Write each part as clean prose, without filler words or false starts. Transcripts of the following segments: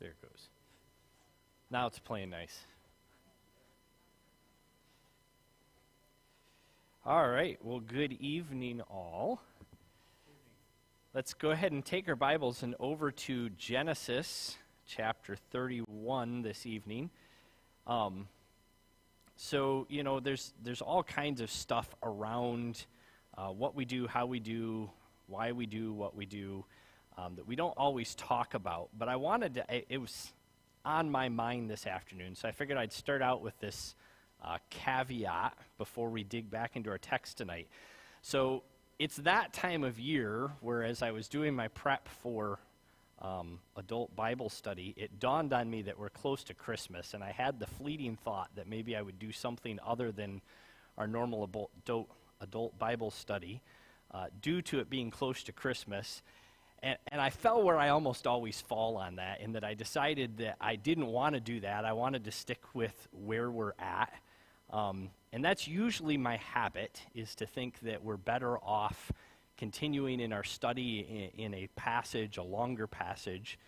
There it goes. Now it's playing nice. All right. Well, good evening, all. Let's go ahead and take our Bibles and over to Genesis chapter 31 this evening. So, you know, there's all kinds of stuff around what we do, how we do, why we do what we do, that we don't always talk about. But I wanted to, it was on my mind this afternoon, so I figured I'd start out with this caveat before we dig back into our text tonight. So it's that time of year where, as I was doing my prep for adult Bible study, it dawned on me that we're close to Christmas, and I had the fleeting thought that maybe I would do something other than our normal adult Bible study due to it being close to Christmas. And I fell where I almost always fall on that, in that I decided that I didn't want to do that. I wanted to stick with where we're at. And that's usually my habit, is to think that we're better off continuing in our study in a passage, a longer passage,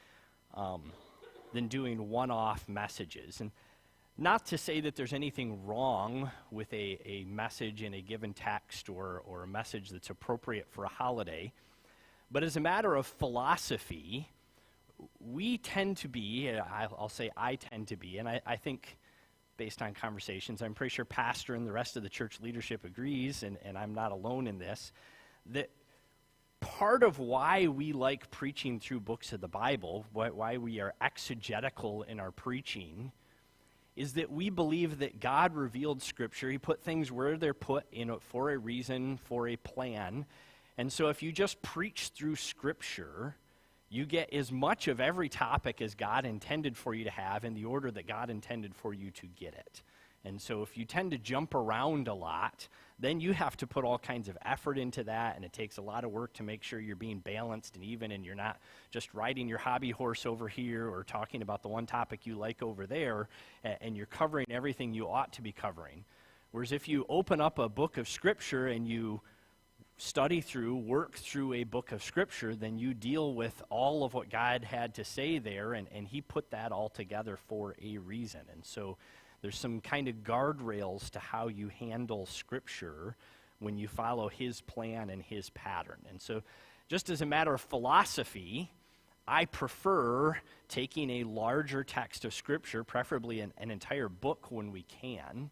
than doing one-off messages. And not to say that there's anything wrong with a message in a given text or a message that's appropriate for a holiday. But as a matter of philosophy, we tend to be, I'll say I tend to be, and I think based on conversations, I'm pretty sure Pastor and the rest of the church leadership agrees, and I'm not alone in this, that part of why we like preaching through books of the Bible, why we are exegetical in our preaching, is that we believe that God revealed Scripture. He put things where they're put for a reason, for a plan. And so if you just preach through Scripture, you get as much of every topic as God intended for you to have in the order that God intended for you to get it. And so if you tend to jump around a lot, then you have to put all kinds of effort into that, and it takes a lot of work to make sure you're being balanced and even, and you're not just riding your hobby horse over here or talking about the one topic you like over there, and you're covering everything you ought to be covering. Whereas if you open up a book of Scripture and you study through, work through a book of Scripture, then you deal with all of what God had to say there, and He put that all together for a reason. And so there's some kind of guardrails to how you handle Scripture when you follow His plan and His pattern. And so just as a matter of philosophy, I prefer taking a larger text of Scripture, preferably an entire book when we can,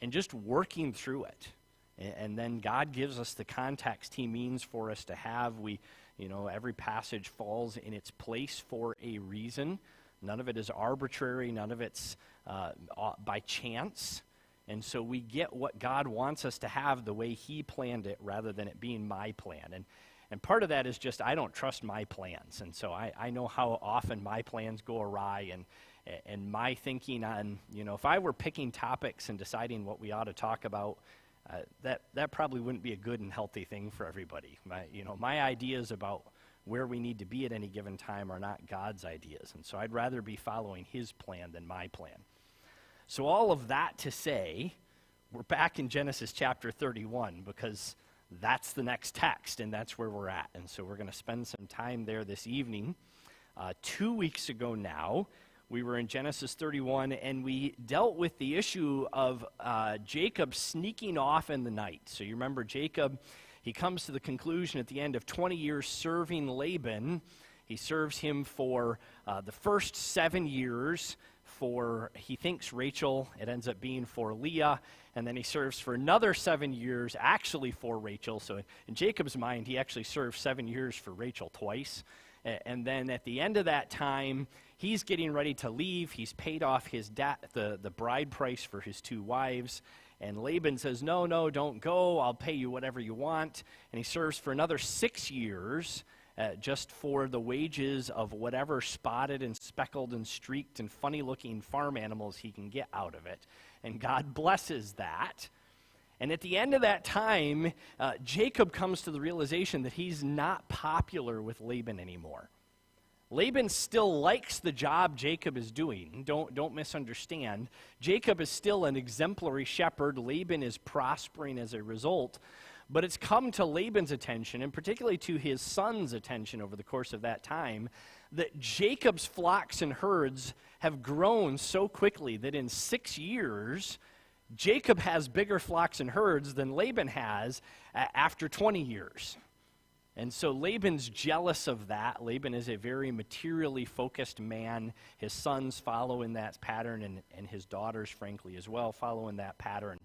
and just working through it. And then God gives us the context He means for us to have. Every passage falls in its place for a reason. None of it is arbitrary. None of it's by chance. And so we get what God wants us to have the way He planned it, rather than it being my plan. And part of that is just I don't trust my plans. And so I know how often my plans go awry, and my thinking on, if I were picking topics and deciding what we ought to talk about, that probably wouldn't be a good and healthy thing for everybody. My ideas about where we need to be at any given time are not God's ideas, and so I'd rather be following His plan than my plan. So all of that to say, we're back in Genesis chapter 31, because that's the next text, and that's where we're at. And so we're going to spend some time there this evening. 2 weeks ago now, we were in Genesis 31, and we dealt with the issue of Jacob sneaking off in the night. So you remember Jacob, he comes to the conclusion at the end of 20 years serving Laban. He serves him for the first 7 years for, he thinks, Rachel. It ends up being for Leah. And then he serves for another 7 years, actually for Rachel. So in Jacob's mind, he actually served 7 years for Rachel twice. And then at the end of that time, he's getting ready to leave. He's paid off his debt, the bride price for his 2 wives. And Laban says, no, don't go. I'll pay you whatever you want. And he serves for another 6 years just for the wages of whatever spotted and speckled and streaked and funny-looking farm animals he can get out of it. And God blesses that. And at the end of that time, Jacob comes to the realization that he's not popular with Laban anymore. Laban still likes the job Jacob is doing. Don't misunderstand. Jacob is still an exemplary shepherd. Laban is prospering as a result. But it's come to Laban's attention, and particularly to his son's attention over the course of that time, that Jacob's flocks and herds have grown so quickly that in 6 years, Jacob has bigger flocks and herds than Laban has after 20 years. And so Laban's jealous of that. Laban is a very materially focused man. His sons follow in that pattern, and his daughters, frankly, as well, follow in that pattern.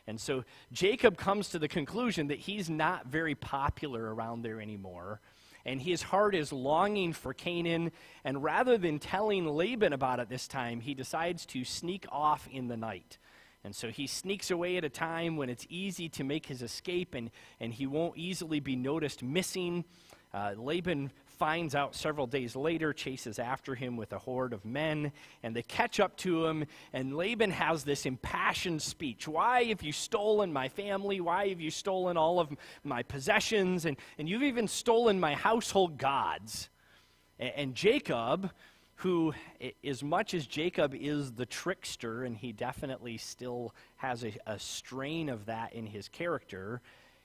And so Jacob comes to the conclusion that he's not very popular around there anymore, and his heart is longing for Canaan, and rather than telling Laban about it this time, he decides to sneak off in the night. And so he sneaks away at a time when it's easy to make his escape, and he won't easily be noticed missing. Laban finds out several days later, chases after him with a horde of men, and they catch up to him, and Laban has this impassioned speech. Why have you stolen my family? Why have you stolen all of my possessions? And you've even stolen my household gods. And Jacob, who, as much as Jacob is the trickster, and he definitely still has a strain of that in his character,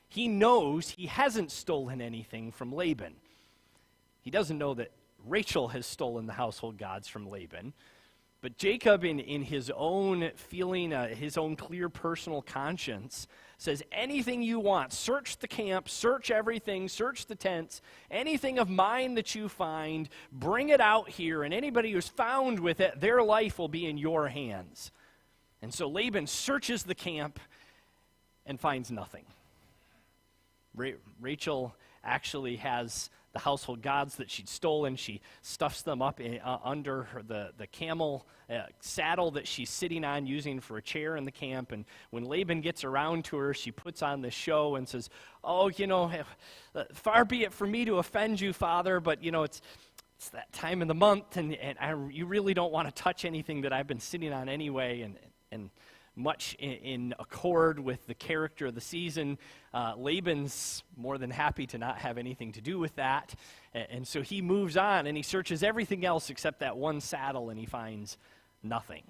he knows he hasn't stolen anything from Laban. He doesn't know that Rachel has stolen the household gods from Laban. But Jacob, in his own feeling, his own clear personal conscience, says, anything you want, search the camp, search everything, search the tents, anything of mine that you find, bring it out here, and anybody who's found with it, their life will be in your hands. And so Laban searches the camp and finds nothing. Rachel actually has the household gods that she'd stolen. She stuffs them up under the camel saddle that she's sitting on, using for a chair in the camp. And when Laban gets around to her, she puts on this show and says, oh, far be it from me to offend you, Father, but, it's that time of the month, and you really don't want to touch anything that I've been sitting on anyway. And much in accord with the character of the season, Laban's more than happy to not have anything to do with that. And so he moves on, and he searches everything else except that one saddle, and he finds nothing.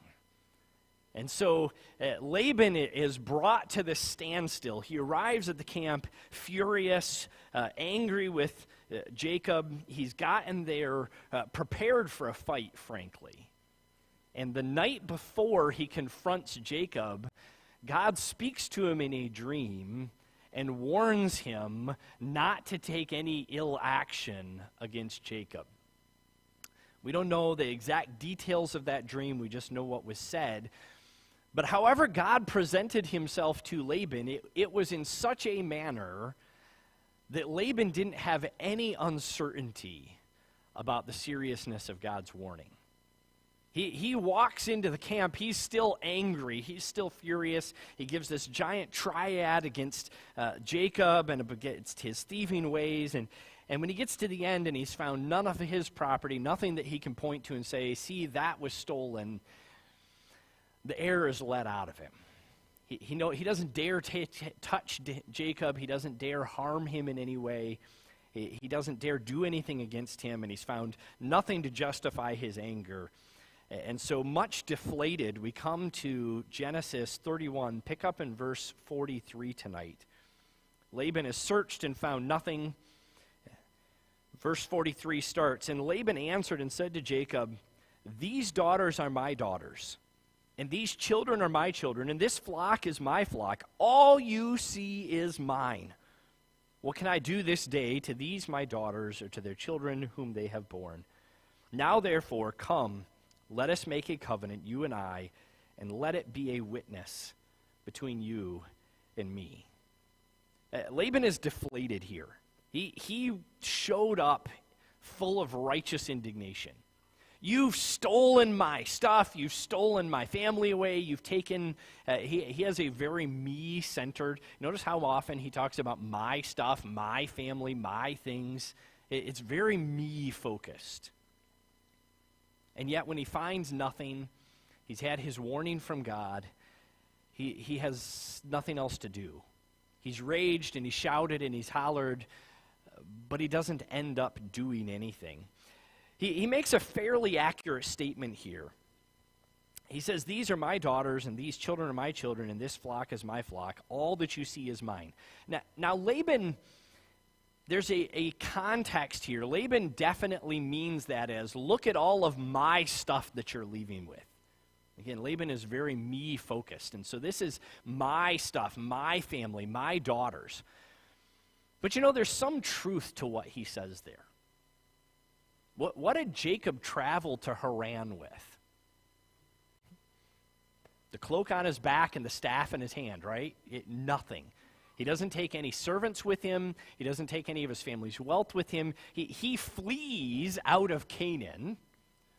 And so Laban is brought to this standstill. He arrives at the camp furious, angry with Jacob. He's gotten there prepared for a fight, frankly. And the night before he confronts Jacob, God speaks to him in a dream and warns him not to take any ill action against Jacob. We don't know the exact details of that dream. We just know what was said. But however God presented himself to Laban, it was in such a manner that Laban didn't have any uncertainty about the seriousness of God's warning. He walks into the camp. He's still angry. He's still furious. He gives this giant triad against Jacob and against his thieving ways. And when he gets to the end and he's found none of his property, nothing that he can point to and say, see, that was stolen, the air is let out of him. He doesn't dare touch Jacob. He doesn't dare harm him in any way. He doesn't dare do anything against him, and he's found nothing to justify his anger. And so much deflated, we come to Genesis 31, pick up in verse 43 tonight. Laban has searched and found nothing. Verse 43 starts, and Laban answered and said to Jacob, these daughters are my daughters, and these children are my children, and this flock is my flock. All you see is mine. What can I do this day to these my daughters, or to their children whom they have borne? Now therefore, come, let us make a covenant, you and I, and let it be a witness between you and me. Laban is deflated here. He showed up full of righteous indignation. You've stolen my stuff. You've stolen my family away. You've taken, he has a very me-centered, notice how often he talks about my stuff, my family, my things. It's very me-focused. And yet when he finds nothing, he's had his warning from God, he has nothing else to do. He's raged and he shouted and he's hollered, but he doesn't end up doing anything. He makes a fairly accurate statement here. He says, these are my daughters, and these children are my children, and this flock is my flock. All that you see is mine. Now Laban there's a context here. Laban definitely means that as, look at all of my stuff that you're leaving with. Again, Laban is very me-focused, and so this is my stuff, my family, my daughters. But there's some truth to what he says there. What did Jacob travel to Haran with? The cloak on his back and the staff in his hand, right? Nothing. He doesn't take any servants with him. He doesn't take any of his family's wealth with him. He flees out of Canaan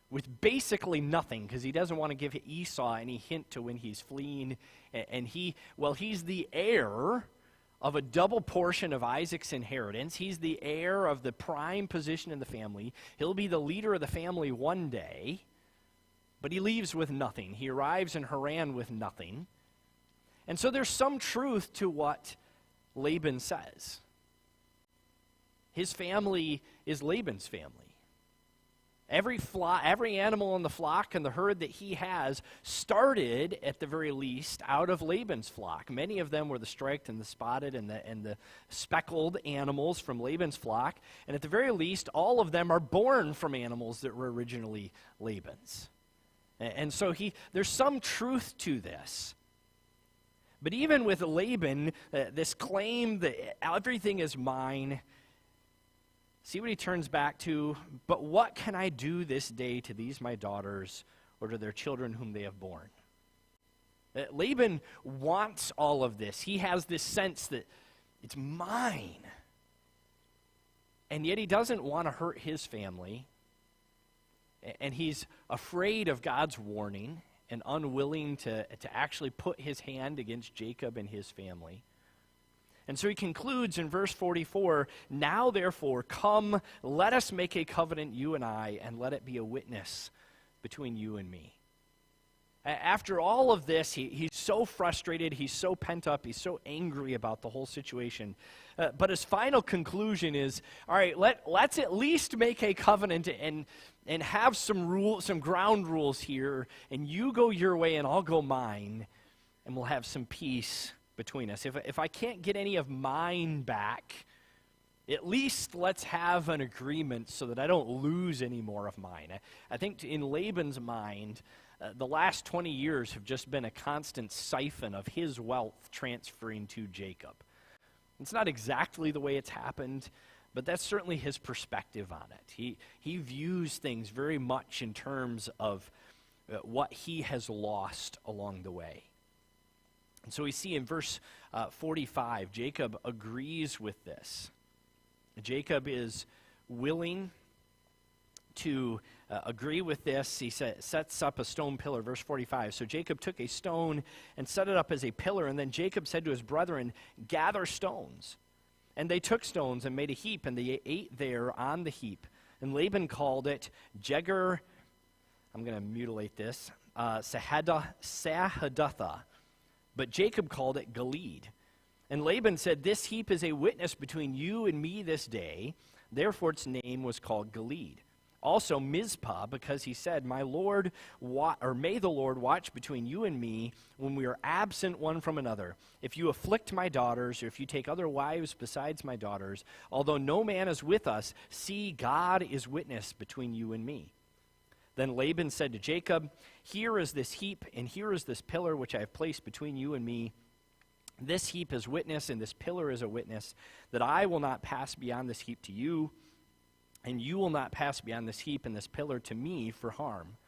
with basically nothing because he doesn't want to give Esau any hint to when he's fleeing. And he's the heir of a double portion of Isaac's inheritance. He's the heir of the prime position in the family. He'll be the leader of the family one day, but he leaves with nothing. He arrives in Haran with nothing. And so there's some truth to what Laban says. His family is Laban's family. Every animal in the flock and the herd that he has started, at the very least, out of Laban's flock. Many of them were the striped and the spotted and the speckled animals from Laban's flock. And at the very least, all of them are born from animals that were originally Laban's. And so there's some truth to this. But even with Laban, this claim that everything is mine, see what he turns back to? But what can I do this day to these my daughters or to their children whom they have borne? Laban wants all of this. He has this sense that it's mine. And yet he doesn't want to hurt his family. And he's afraid of God's warning and unwilling to actually put his hand against Jacob and his family. And so he concludes in verse 44, "Now therefore come, let us make a covenant, you and I, and let it be a witness between you and me." After all of this, he's so frustrated, he's so pent up, he's so angry about the whole situation. But his final conclusion is, all right, let's at least make a covenant and have some ground rules here, and you go your way and I'll go mine, and we'll have some peace between us. If I can't get any of mine back, at least let's have an agreement so that I don't lose any more of mine. I think in Laban's mind, the last 20 years have just been a constant siphon of his wealth transferring to Jacob. It's not exactly the way it's happened, but that's certainly his perspective on it. He views things very much in terms of what he has lost along the way. And so we see in verse 45, Jacob agrees with this. Jacob is willing to agree with this. He sets up a stone pillar, verse 45. So Jacob took a stone and set it up as a pillar, and then Jacob said to his brethren, "Gather stones." And they took stones and made a heap, and they ate there on the heap. And Laban called it Jegar, I'm going to mutilate this, Sahadathah. But Jacob called it Gilead. And Laban said, "This heap is a witness between you and me this day." Therefore its name was called Gilead. Also Mizpah, because he said, may the Lord watch between you and me when we are absent one from another. If you afflict my daughters, or if you take other wives besides my daughters, although no man is with us, see, God is witness between you and me. Then Laban said to Jacob, "Here is this heap, and here is this pillar which I have placed between you and me. This heap is witness, and this pillar is a witness, that I will not pass beyond this heap to you, and you will not pass beyond this heap and this pillar to me for harm.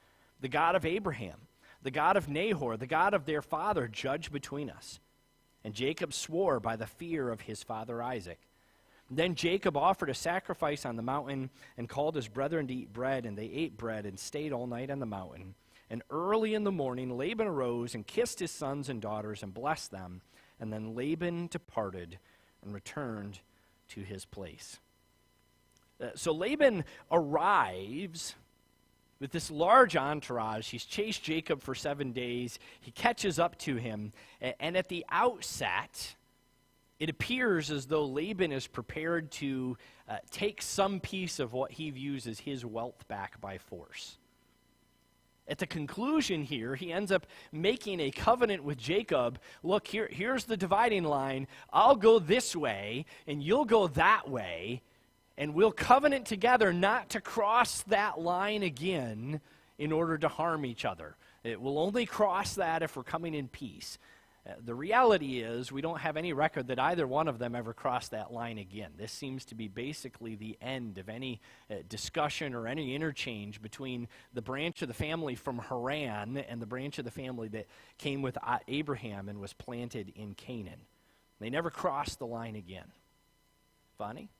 The God of Abraham, the God of Nahor, the God of their father, judge between us." And Jacob swore by the fear of his father Isaac. Then Jacob offered a sacrifice on the mountain and called his brethren to eat bread, and they ate bread and stayed all night on the mountain. And early in the morning Laban arose and kissed his sons and daughters and blessed them. And then Laban departed and returned to his place. So Laban arrives with this large entourage. He's chased Jacob for 7 days. He catches up to him. And at the outset, it appears as though Laban is prepared to take some piece of what he views as his wealth back by force. At the conclusion here, he ends up making a covenant with Jacob. Look, here's the dividing line. I'll go this way, and you'll go that way, and we'll covenant together not to cross that line again in order to harm each other. It will only cross that if we're coming in peace. The reality is we don't have any record that either one of them ever crossed that line again. This seems to be basically the end of any discussion or any interchange between the branch of the family from Haran and the branch of the family that came with Abraham and was planted in Canaan. They never crossed the line again. Funny?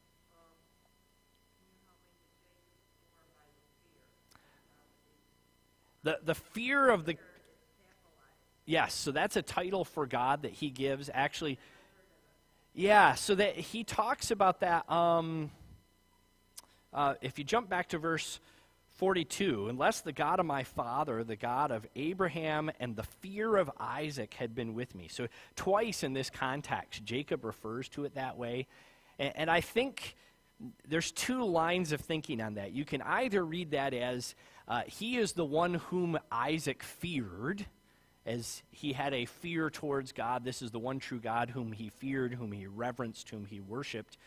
The fear of the... Yes, so that's a title for God that he gives. Actually, yeah, so that he talks about that. If you jump back to verse 42, unless the God of my father, the God of Abraham, and the fear of Isaac had been with me. So twice in this context, Jacob refers to it that way. And I think there's two lines of thinking on that. You can either read that as he is the one whom Isaac feared, as he had a fear towards God. This is the one true God whom he feared, whom he reverenced, whom he worshiped.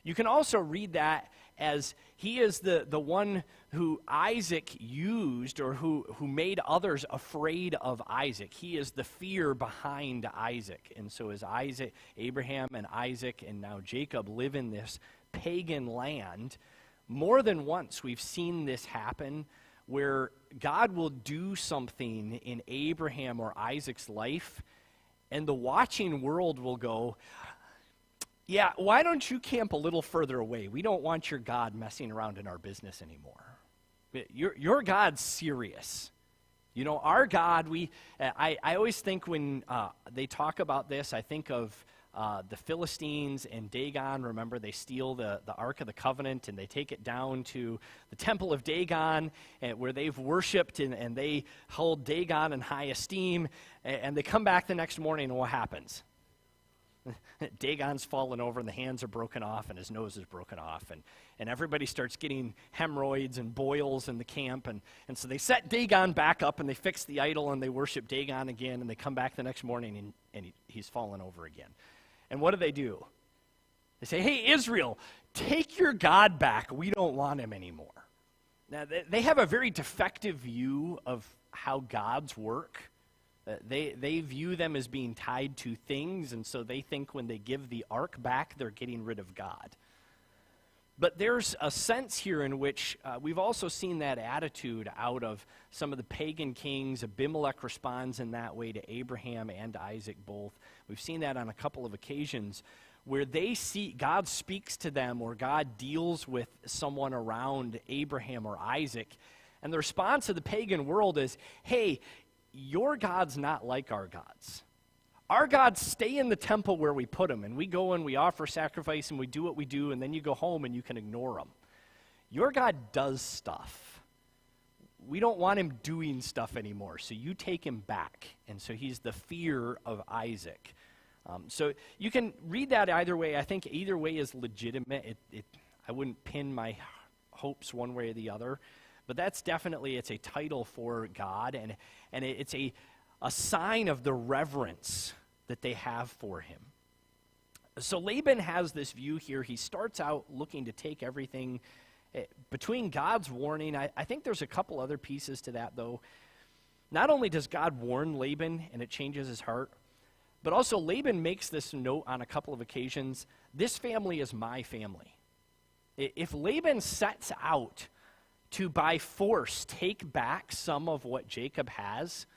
You can also read that as he is the one who Isaac used, or who made others afraid of Isaac. He is the fear behind Isaac. And so as Abraham and Isaac and now Jacob live in this pagan land, more than once we've seen this happen, where God will do something in Abraham or Isaac's life, and the watching world will go, yeah, why don't you camp a little further away? We don't want your God messing around in our business anymore. Your God's serious. You know, our God, I always think when they talk about this, I think of the Philistines and Dagon. Remember, they steal the Ark of the Covenant, and they take it down to the temple of Dagon, where they've worshipped, and they hold Dagon in high esteem, and they come back the next morning, and what happens? Dagon's fallen over, and the hands are broken off, and his nose is broken off, and everybody starts getting hemorrhoids and boils in the camp, and so they set Dagon back up, and they fix the idol, and they worship Dagon again, and they come back the next morning, and he's fallen over again. And what do? They say, hey, Israel, take your God back. We don't want him anymore. Now, they have a very defective view of how gods work. They view them as being tied to things, and so they think when they give the ark back, they're getting rid of God. But there's a sense here in which we've also seen that attitude out of some of the pagan kings. Abimelech responds in that way to Abraham and Isaac both. We've seen that on a couple of occasions where they see God speaks to them, or God deals with someone around Abraham or Isaac, and the response of the pagan world is, hey, your God's not like our gods. Our gods stay in the temple where we put them, and we go and we offer sacrifice and we do what we do, and then you go home and you can ignore them. Your God does stuff. We don't want him doing stuff anymore, so you take him back. And so he's the fear of Isaac. So you can read that either way. I think either way is legitimate. I wouldn't pin my hopes one way or the other, but that's definitely, it's a title for God, and it's a sign of the reverence that they have for him. So Laban has this view here. He starts out looking to take everything. Between God's warning, I think there's a couple other pieces to that, though. Not only does God warn Laban, and it changes his heart, but also Laban makes this note on a couple of occasions, this family is my family. If Laban sets out to, by force, take back some of what Jacob has,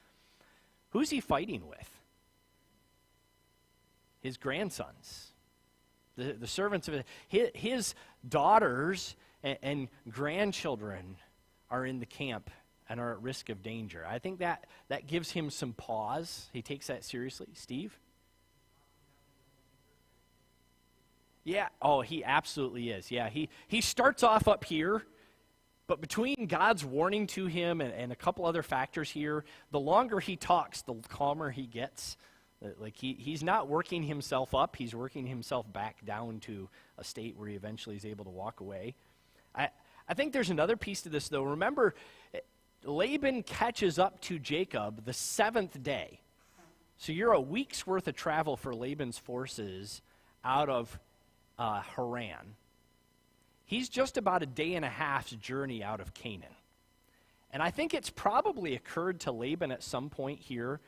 who's he fighting with? His grandsons, the servants of his daughters and grandchildren are in the camp and are at risk of danger. I think that gives him some pause. He takes that seriously. Steve? Yeah, oh, he absolutely is. Yeah, he starts off up here, but between God's warning to him and a couple other factors here, the longer he talks, the calmer he gets. Like he's not working himself up, he's working himself back down to a state where he eventually is able to walk away. I think there's another piece to this, though. Remember, Laban catches up to Jacob the 7th day. So you're a week's worth of travel for Laban's forces out of Haran. He's just about a day and a half's journey out of Canaan. And I think it's probably occurred to Laban at some point here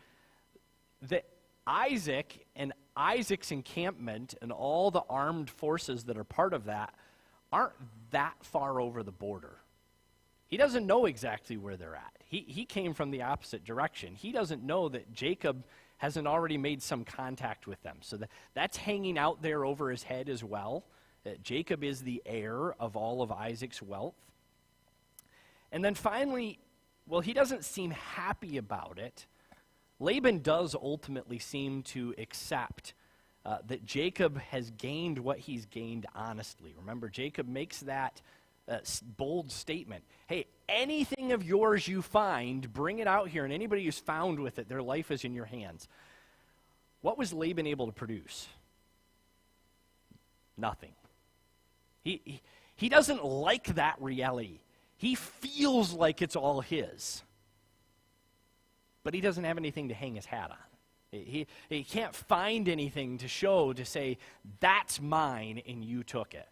that Isaac and Isaac's encampment and all the armed forces that are part of that aren't that far over the border. He doesn't know exactly where they're at. He came from the opposite direction. He doesn't know that Jacob hasn't already made some contact with them. So that's hanging out there over his head as well. Jacob is the heir of all of Isaac's wealth. And then finally, well, he doesn't seem happy about it. Laban does ultimately seem to accept that Jacob has gained what he's gained honestly. Remember, Jacob makes that bold statement. Hey, anything of yours you find, bring it out here, and anybody who's found with it, their life is in your hands. What was Laban able to produce? Nothing. He doesn't like that reality. He feels like it's all his. But he doesn't have anything to hang his hat on. He can't find anything to show, to say, that's mine and you took it.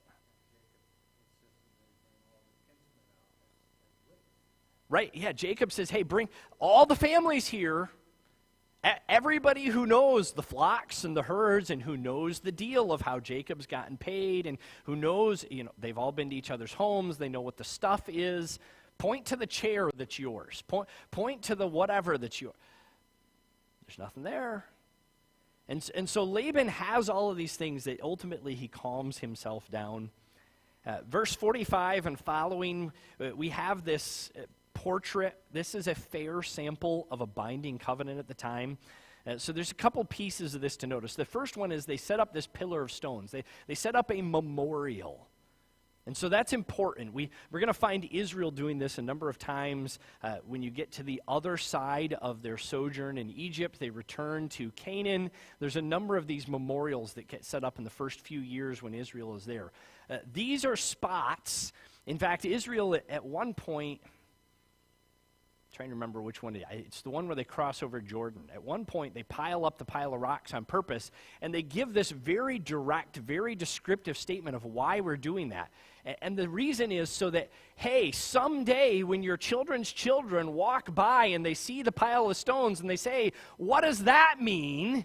Right, yeah, Jacob says, hey, bring all the families here. Everybody who knows the flocks and the herds and who knows the deal of how Jacob's gotten paid and who knows, they've all been to each other's homes. They know what the stuff is. Point to the chair that's yours. Point to the whatever that's yours. There's nothing there. And so Laban has all of these things that ultimately he calms himself down. Verse 45 and following, we have this portrait. This is a fair sample of a binding covenant at the time. So there's a couple pieces of this to notice. The first one is they set up this pillar of stones. They set up a memorial. And so that's important. We're going to find Israel doing this a number of times. When you get to the other side of their sojourn in Egypt, they return to Canaan. There's a number of these memorials that get set up in the first few years when Israel is there. These are spots. In fact, Israel at one point, trying to remember which one it's the one where they cross over Jordan. At one point, they pile up the pile of rocks on purpose, and they give this very direct, very descriptive statement of why we're doing that. And the reason is so that, hey, someday when your children's children walk by and they see the pile of stones and they say, what does that mean?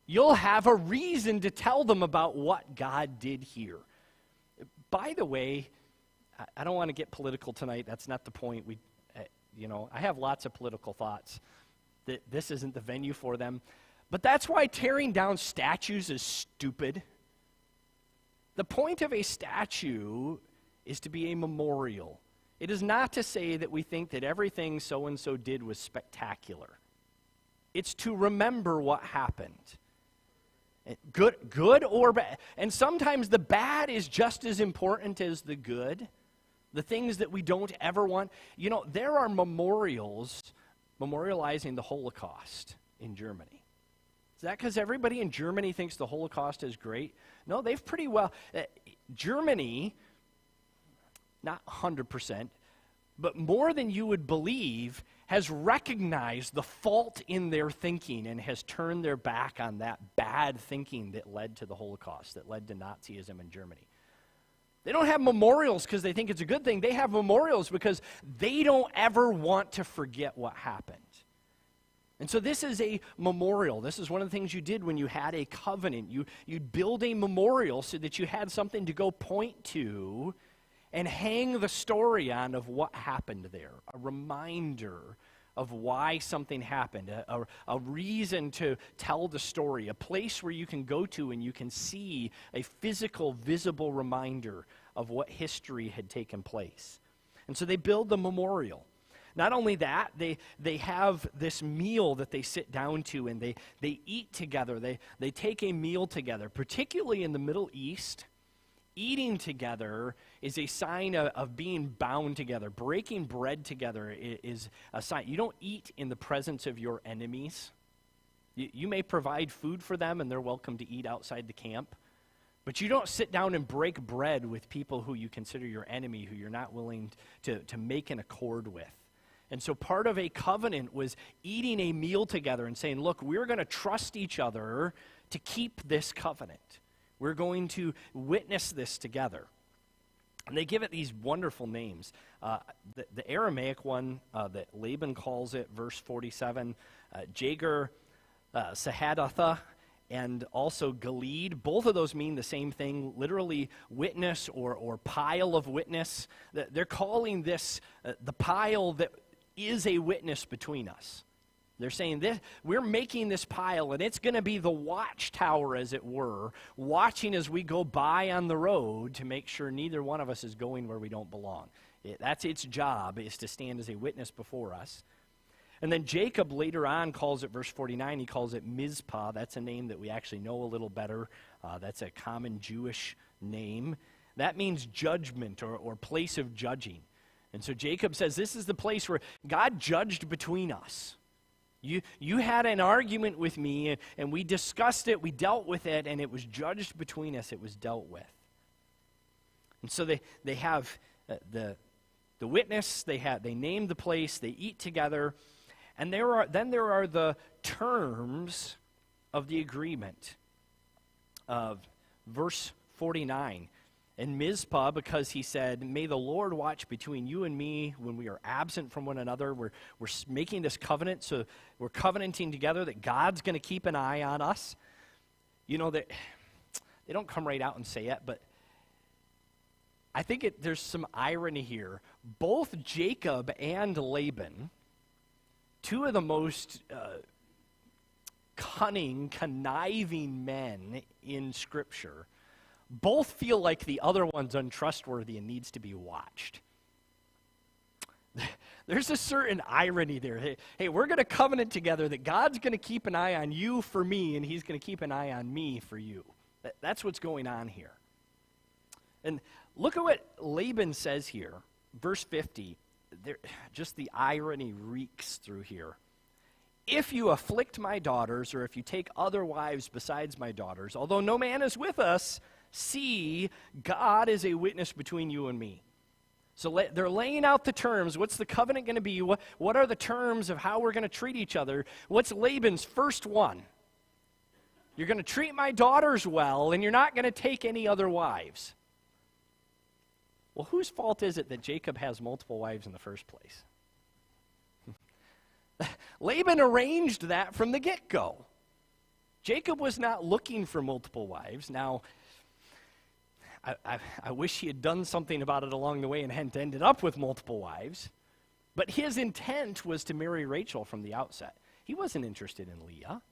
You'll have a reason to tell them about what God did here. By the way, I don't want to get political tonight. That's not the point. I have lots of political thoughts. That this isn't the venue for them. But that's why tearing down statues is stupid. The point of a statue is to be a memorial. It is not to say that we think that everything so-and-so did was spectacular. It's to remember what happened. Good or bad. And sometimes the bad is just as important as the good. The things that we don't ever want. There are memorials memorializing the Holocaust in Germany. Is that because everybody in Germany thinks the Holocaust is great? No, they've pretty well. Germany, not 100%, but more than you would believe, has recognized the fault in their thinking and has turned their back on that bad thinking that led to the Holocaust, that led to Nazism in Germany. They don't have memorials because they think it's a good thing. They have memorials because they don't ever want to forget what happened. And so this is a memorial. This is one of the things you did when you had a covenant. You'd build a memorial so that you had something to go point to and hang the story on of what happened there. A reminder of why something happened. A reason to tell the story. A place where you can go to and you can see a physical, visible reminder of what history had taken place. And so they build the memorial. Not only that, they have this meal that they sit down to and they eat together. They take a meal together, particularly in the Middle East. Eating together is a sign of being bound together. Breaking bread together is a sign. You don't eat in the presence of your enemies. You may provide food for them and they're welcome to eat outside the camp. But you don't sit down and break bread with people who you consider your enemy, who you're not willing to make an accord with. And so part of a covenant was eating a meal together and saying, look, we're going to trust each other to keep this covenant. We're going to witness this together. And they give it these wonderful names. The Aramaic one that Laban calls it, verse 47, Jager, Sahadatha, and also Gilead. Both of those mean the same thing, literally witness or pile of witness. They're calling this the pile that is a witness between us. They're saying this, we're making this pile, and it's going to be the watchtower, as it were, watching as we go by on the road to make sure neither one of us is going where we don't belong. That's its job, is to stand as a witness before us. And then Jacob later on calls it, verse 49, he calls it Mizpah. That's a name that we actually know a little better. That's a common Jewish name. That means judgment or place of judging. And so Jacob says, this is the place where God judged between us. You had an argument with me, and we discussed it, we dealt with it, and it was judged between us, it was dealt with. And so they have the witness, they name the place, they eat together, and then there are the terms of the agreement. Verse 49. In Mizpah, because he said, may the Lord watch between you and me when we are absent from one another. We're making this covenant, so we're covenanting together that God's going to keep an eye on us. You know, they don't come right out and say it, but I think there's some irony here. Both Jacob and Laban, two of the most cunning, conniving men in Scripture, both feel like the other one's untrustworthy and needs to be watched. There's a certain irony there. Hey, we're going to covenant together that God's going to keep an eye on you for me, and he's going to keep an eye on me for you. That's what's going on here. And look at what Laban says here, verse 50. Just the irony reeks through here. If you afflict my daughters, or if you take other wives besides my daughters, although no man is with us, see, God is a witness between you and me. So they're laying out the terms. What's the covenant going to be? What are the terms of how we're going to treat each other? What's Laban's first one? You're going to treat my daughters well, and you're not going to take any other wives. Well, whose fault is it that Jacob has multiple wives in the first place? Laban arranged that from the get-go. Jacob was not looking for multiple wives. Now, I wish he had done something about it along the way and hadn't ended up with multiple wives. But his intent was to marry Rachel from the outset. He wasn't interested in Leah.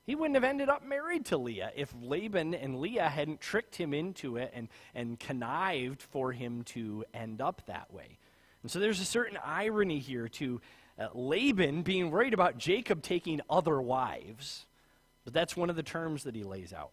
He wouldn't have ended up married to Leah if Laban and Leah hadn't tricked him into it and connived for him to end up that way. And so there's a certain irony here to Laban being worried about Jacob taking other wives. But that's one of the terms that he lays out.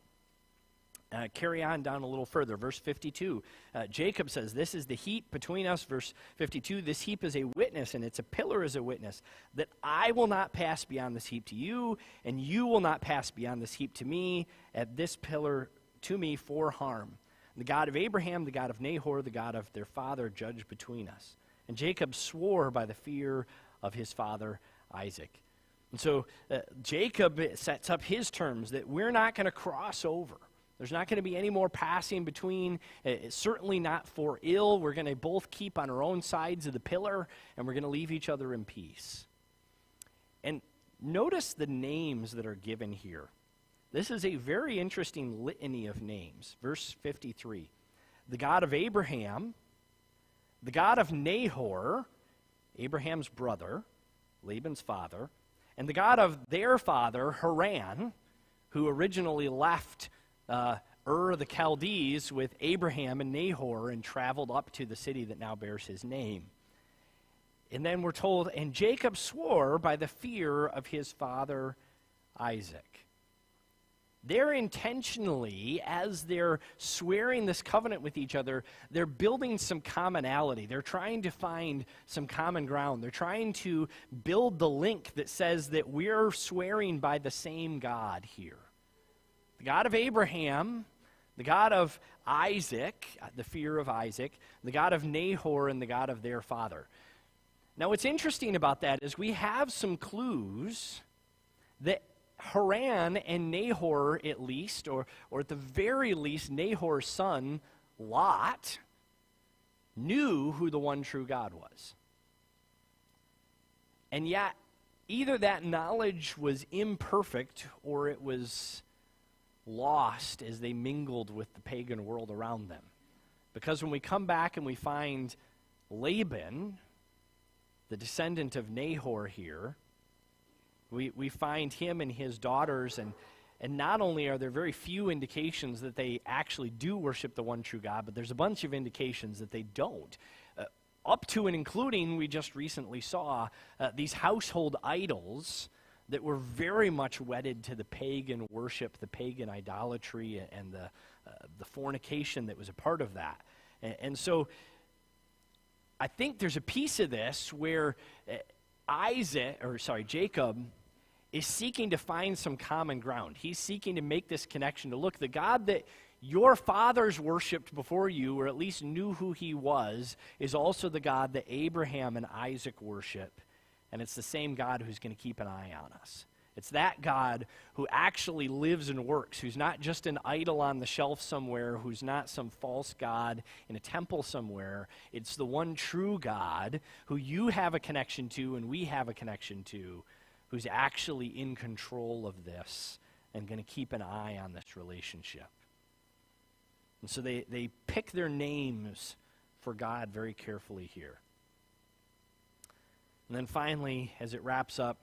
Carry on down a little further. Verse 52, Jacob says, this is the heap between us. Verse 52, this heap is a witness, and it's a pillar as a witness, that I will not pass beyond this heap to you, and you will not pass beyond this heap to me, at this pillar to me for harm. The God of Abraham, the God of Nahor, the God of their father, judge between us. And Jacob swore by the fear of his father Isaac. And so Jacob sets up his terms that we're not going to cross over. There's not going to be any more passing between. It's certainly not for ill. We're going to both keep on our own sides of the pillar, and we're going to leave each other in peace. And notice the names that are given here. This is a very interesting litany of names. Verse 53, the God of Abraham, the God of Nahor, Abraham's brother, Laban's father, and the God of their father, Haran, who originally left Ur the Chaldees with Abraham and Nahor and traveled up to the city that now bears his name. And then we're told, and Jacob swore by the fear of his father Isaac. They're intentionally, as they're swearing this covenant with each other, they're building some commonality. They're trying to find some common ground. They're trying to build the link that says that we're swearing by the same God here. The God of Abraham, the God of Isaac, the fear of Isaac, the God of Nahor, and the God of their father. Now, what's interesting about that is we have some clues that Haran and Nahor, at least, or at the very least, Nahor's son, Lot, knew who the one true God was. And yet, either that knowledge was imperfect or it was lost as they mingled with the pagan world around them. Because when we come back and we find Laban, the descendant of Nahor here, we find him and his daughters, and not only are there very few indications that they actually do worship the one true God, but there's a bunch of indications that they don't. Up to and including, we just recently saw these household idols that were very much wedded to the pagan worship, the pagan idolatry, and the fornication that was a part of that. And so I think there's a piece of this where Jacob is seeking to find some common ground. He's seeking to make this connection to, look, the God that your fathers worshipped before you, or at least knew who he was, is also the God that Abraham and Isaac worship. And it's the same God who's going to keep an eye on us. It's that God who actually lives and works, who's not just an idol on the shelf somewhere, who's not some false god in a temple somewhere. It's the one true God who you have a connection to and we have a connection to, who's actually in control of this and going to keep an eye on this relationship. And so they pick their names for God very carefully here. And then finally, as it wraps up,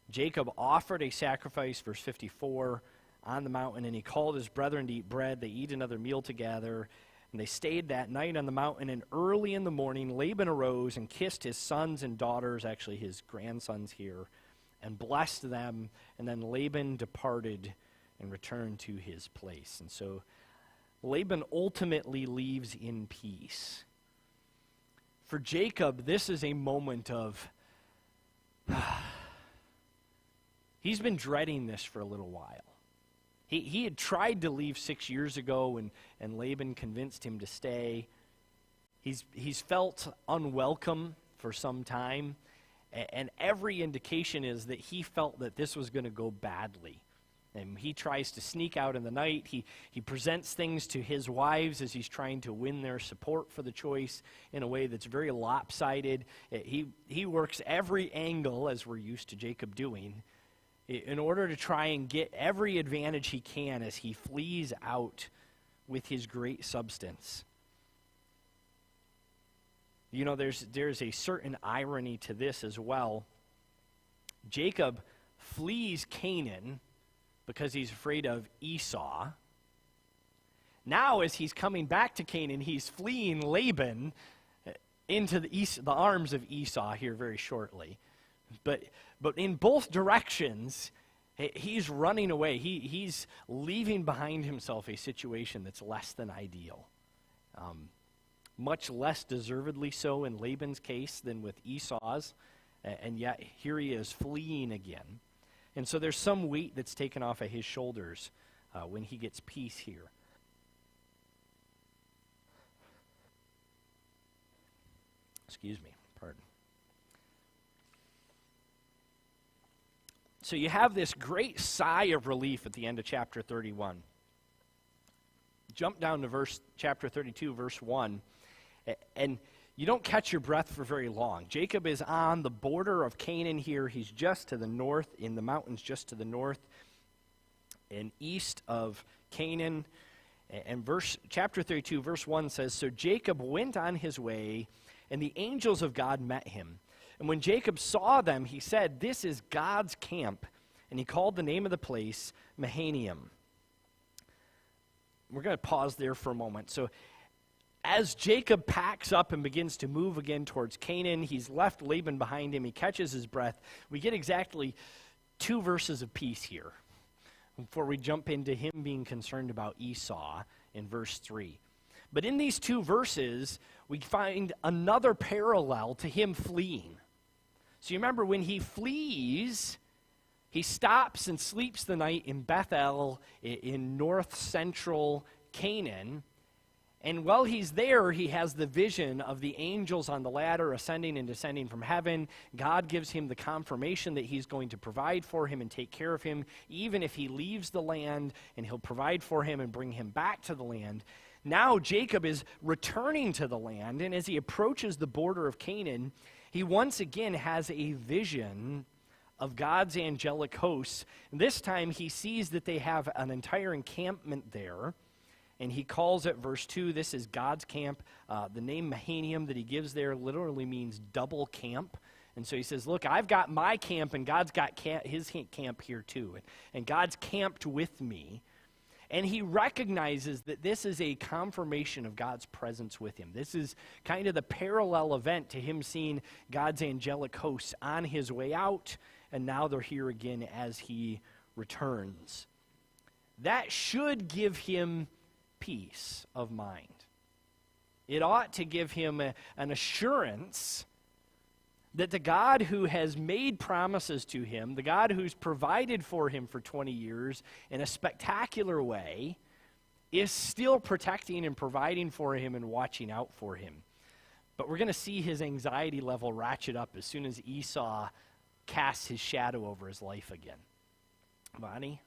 Jacob offered a sacrifice, verse 54, on the mountain, and he called his brethren to eat bread. They eat another meal together, and they stayed that night on the mountain. And early in the morning, Laban arose and kissed his sons and daughters, actually his grandsons here, and blessed them. And then Laban departed and returned to his place. And so Laban ultimately leaves in peace. For Jacob, this is a moment of, he's been dreading this for a little while. He had tried to leave 6 years ago, and Laban convinced him to stay. He's felt unwelcome for some time, and every indication is that he felt that this was going to go badly. And he tries to sneak out in the night. He presents things to his wives as he's trying to win their support for the choice in a way that's very lopsided. He works every angle, as we're used to Jacob doing, in order to try and get every advantage he can as he flees out with his great substance. You know, there's a certain irony to this as well. Jacob flees Canaan because he's afraid of Esau. Now, as he's coming back to Canaan, he's fleeing Laban into the arms of Esau here very shortly. But in both directions, he's running away. He's leaving behind himself a situation that's less than ideal. Much less deservedly so in Laban's case than with Esau's. And yet, here he is fleeing again. And so there's some weight that's taken off of his shoulders when he gets peace here. Excuse me, pardon. So you have this great sigh of relief at the end of chapter 31. Jump down to chapter 32, verse 1, and you don't catch your breath for very long. Jacob is on the border of Canaan here. He's just to the north, in the mountains just to the north and east of Canaan. And chapter 32, verse 1 says, "So Jacob went on his way, and the angels of God met him. And when Jacob saw them, he said, 'This is God's camp.' And he called the name of the place Mahanaim." We're going to pause there for a moment. So as Jacob packs up and begins to move again towards Canaan, he's left Laban behind him. He catches his breath. We get exactly 2 verses of peace here before we jump into him being concerned about Esau in verse 3. But in these 2 verses, we find another parallel to him fleeing. So you remember when he flees, he stops and sleeps the night in Bethel in north central Canaan. And while he's there, he has the vision of the angels on the ladder ascending and descending from heaven. God gives him the confirmation that he's going to provide for him and take care of him, even if he leaves the land, and he'll provide for him and bring him back to the land. Now Jacob is returning to the land, and as he approaches the border of Canaan, he once again has a vision of God's angelic hosts. And this time he sees that they have an entire encampment there. And he calls it, verse 2, this is God's camp. The name Mahanaim that he gives there literally means double camp. And so he says, look, I've got my camp, and God's got his camp here too. And God's camped with me. And he recognizes that this is a confirmation of God's presence with him. This is kind of the parallel event to him seeing God's angelic hosts on his way out, and now they're here again as he returns. That should give him peace of mind. It ought to give him an assurance that the God who has made promises to him, the God who's provided for him for 20 years in a spectacular way, is still protecting and providing for him and watching out for him. But we're going to see his anxiety level ratchet up as soon as Esau casts his shadow over his life again. Bonnie?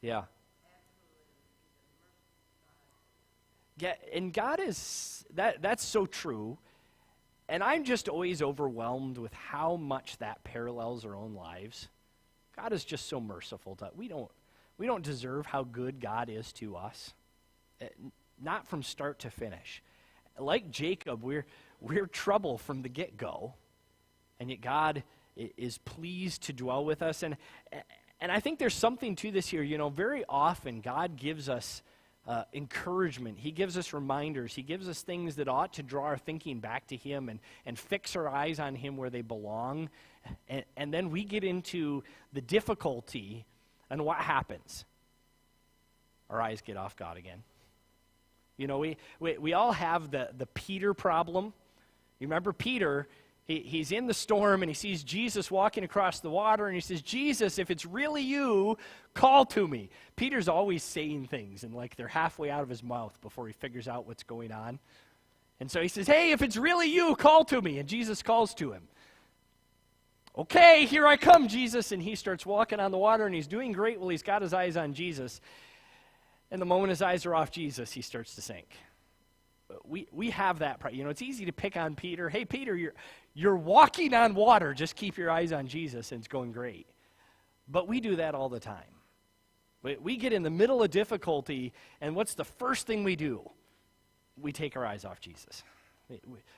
Yeah. Yeah, and God is, that's so true. And I'm just always overwhelmed with how much that parallels our own lives. God is just so merciful to us. We don't deserve how good God is to us. Not from start to finish. Like Jacob, we're trouble from the get-go. And yet God is pleased to dwell with us. And I think there's something to this here. You know, very often God gives us encouragement. He gives us reminders. He gives us things that ought to draw our thinking back to him and fix our eyes on him where they belong. And then we get into the difficulty, and what happens? Our eyes get off God again. You know, we all have the Peter problem. You remember Peter? He's in the storm, and he sees Jesus walking across the water, and he says, Jesus, if it's really you, call to me. Peter's always saying things, and like they're halfway out of his mouth before he figures out what's going on. And so he says, hey, if it's really you, call to me. And Jesus calls to him. Okay, here I come, Jesus. And he starts walking on the water, and he's doing great while he's got his eyes on Jesus. And the moment his eyes are off Jesus, he starts to sink. We have that. You know, it's easy to pick on Peter. Hey, Peter, you're walking on water. Just keep your eyes on Jesus, and it's going great. But we do that all the time. We get in the middle of difficulty, and what's the first thing we do? We take our eyes off Jesus.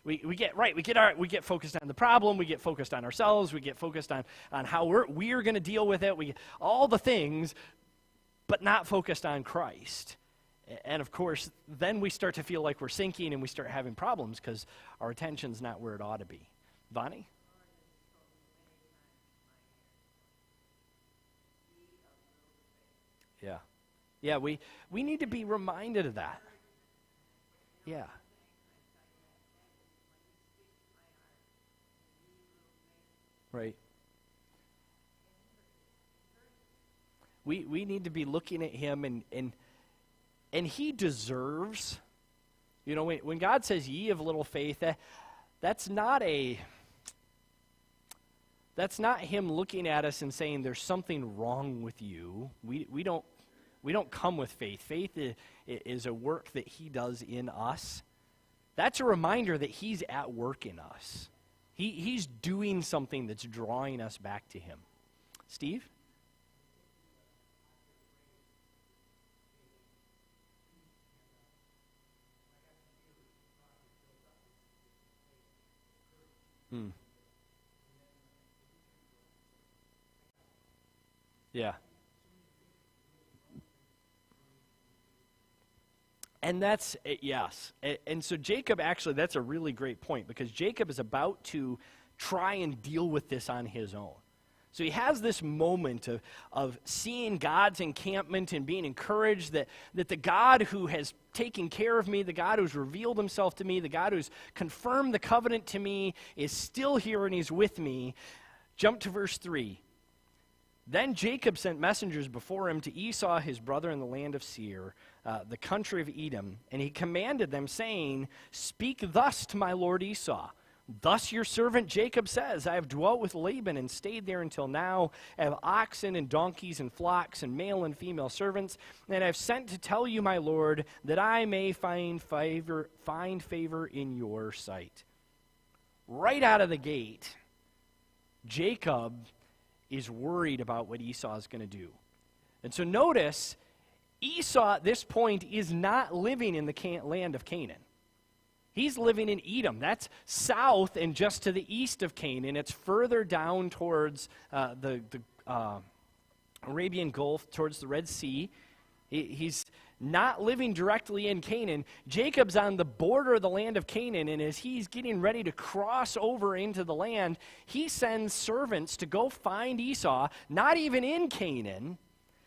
We get focused on the problem. We get focused on ourselves. We get focused on how we're going to deal with it. We get all the things, but not focused on Christ. And of course, then we start to feel like we're sinking, and we start having problems because our attention's not where it ought to be. Bonnie? Yeah. Yeah, we need to be reminded of that. Yeah. Right. We need to be looking at him, and he deserves, you know, when God says ye of little faith, that's not him looking at us and saying there's something wrong with you. We don't come with faith. Faith is a work that he does in us. That's a reminder that he's at work in us. He's doing something that's drawing us back to him. Steve? Yeah. And that's, yes. And so Jacob, actually, that's a really great point, because Jacob is about to try and deal with this on his own. So he has this moment of seeing God's encampment and being encouraged that the God who has taken care of me, the God who's revealed himself to me, the God who's confirmed the covenant to me is still here and he's with me. Jump to verse 3. Then Jacob sent messengers before him to Esau his brother in the land of Seir, the country of Edom, and he commanded them, saying, Speak thus to my lord Esau. Thus your servant Jacob says, I have dwelt with Laban and stayed there until now. I have oxen and donkeys and flocks and male and female servants, and I have sent to tell you, my lord, that I may find favor in your sight. Right out of the gate, Jacob is worried about what Esau is going to do. And so notice, Esau at this point is not living in the land of Canaan. He's living in Edom. That's south and just to the east of Canaan. It's further down towards the Arabian Gulf, towards the Red Sea. He's not living directly in Canaan. Jacob's on the border of the land of Canaan, and as he's getting ready to cross over into the land, he sends servants to go find Esau, not even in Canaan,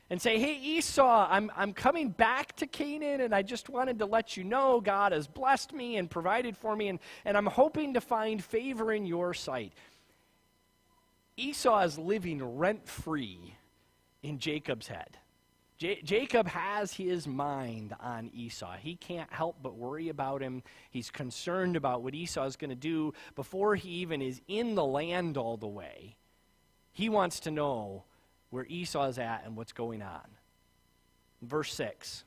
and say, hey, Esau, I'm coming back to Canaan, and I just wanted to let you know God has blessed me and provided for me, and I'm hoping to find favor in your sight. Esau is living rent-free in Jacob's head. Jacob has his mind on Esau. He can't help but worry about him. He's concerned about what Esau is going to do before he even is in the land all the way. He wants to know where Esau is at and what's going on. Verse 6.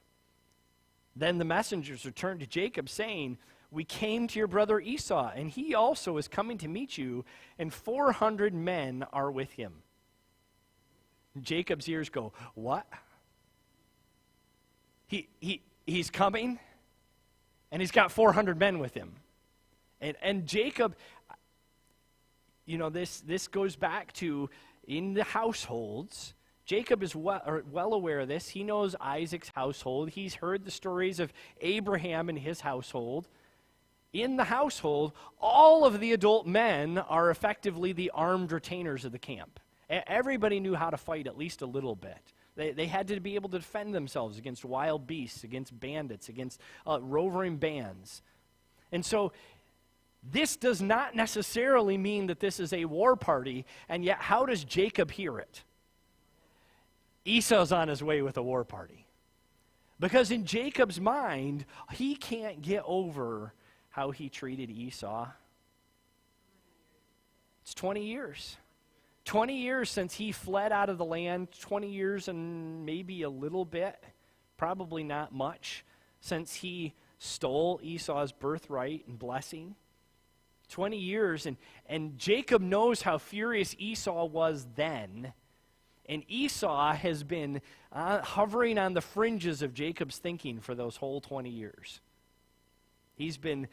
Then the messengers returned to Jacob, saying, We came to your brother Esau, and he also is coming to meet you, and 400 men are with him. Jacob's ears go, what? He's coming, and he's got 400 men with him. And Jacob, you know, this goes back to in the households. Jacob is well aware of this. He knows Isaac's household. He's heard the stories of Abraham and his household. In the household, all of the adult men are effectively the armed retainers of the camp. Everybody knew how to fight at least a little bit. They had to be able to defend themselves against wild beasts, against bandits, against roving bands. And so this does not necessarily mean that this is a war party, and yet how does Jacob hear it? Esau's on his way with a war party. Because in Jacob's mind, he can't get over how he treated Esau. It's 20 years. 20 years since he fled out of the land, 20 years and maybe a little bit, probably not much, since he stole Esau's birthright and blessing. 20 years, and Jacob knows how furious Esau was then, and Esau has been hovering on the fringes of Jacob's thinking for those whole 20 years. He's been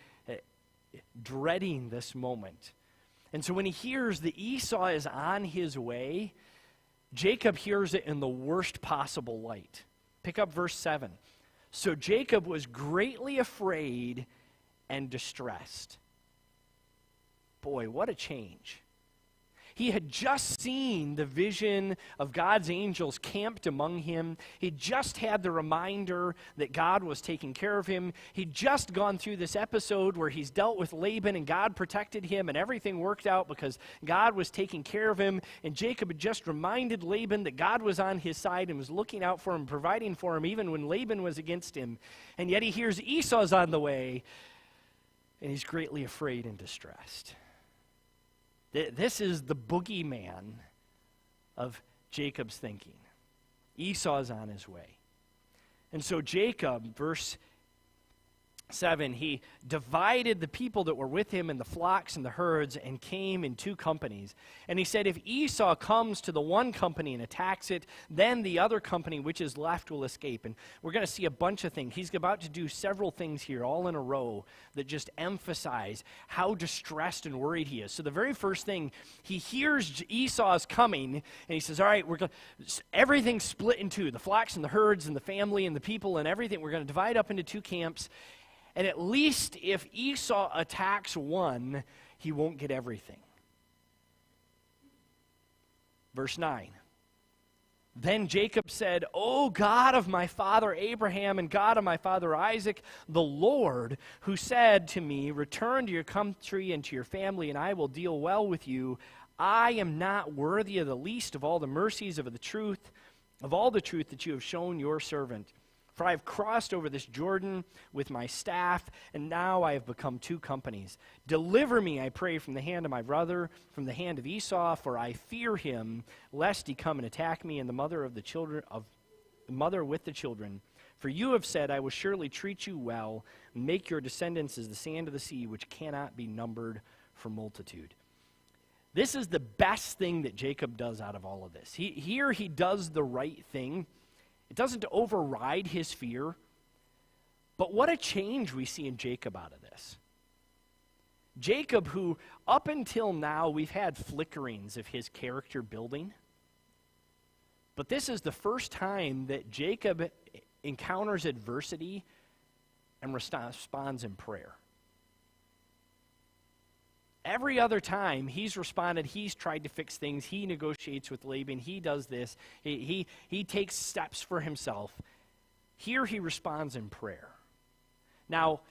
dreading this moment. And so when he hears that Esau is on his way, Jacob hears it in the worst possible light. Pick up verse 7. So Jacob was greatly afraid and distressed. Boy, what a change. He had just seen the vision of God's angels camped among him. He'd just had the reminder that God was taking care of him. He'd just gone through this episode where he's dealt with Laban and God protected him and everything worked out because God was taking care of him. And Jacob had just reminded Laban that God was on his side and was looking out for him, providing for him even when Laban was against him. And yet he hears Esau's on the way and he's greatly afraid and distressed. This is the boogeyman of Jacob's thinking. Esau's on his way. And so Jacob, verse 7, he divided the people that were with him in the flocks and the herds and came in two companies. And he said, if Esau comes to the one company and attacks it, then the other company which is left will escape. And we're going to see a bunch of things. He's about to do several things here all in a row that just emphasize how distressed and worried he is. So the very first thing, he hears Esau's coming and he says, all right, everything's split in two, the flocks and the herds and the family and the people and everything. We're going to divide up into two camps. And at least if Esau attacks one, he won't get everything. Verse 9. Then Jacob said, O God of my father Abraham and God of my father Isaac, the Lord, who said to me, return to your country and to your family, and I will deal well with you. I am not worthy of the least of all the mercies of all the truth that you have shown your servant. For I have crossed over this Jordan with my staff, and now I have become two companies. Deliver me, I pray, from the hand of my brother, from the hand of Esau, for I fear him, lest he come and attack me and the mother with the children. For you have said, I will surely treat you well, and make your descendants as the sand of the sea, which cannot be numbered for multitude. This is the best thing that Jacob does out of all of this. He does the right thing. It doesn't override his fear. But what a change we see in Jacob out of this. Jacob, who up until now we've had flickerings of his character building. But this is the first time that Jacob encounters adversity and responds in prayer. Every other time, he's responded, he's tried to fix things, he negotiates with Laban, he does this, he takes steps for himself. Here he responds in prayer. Now,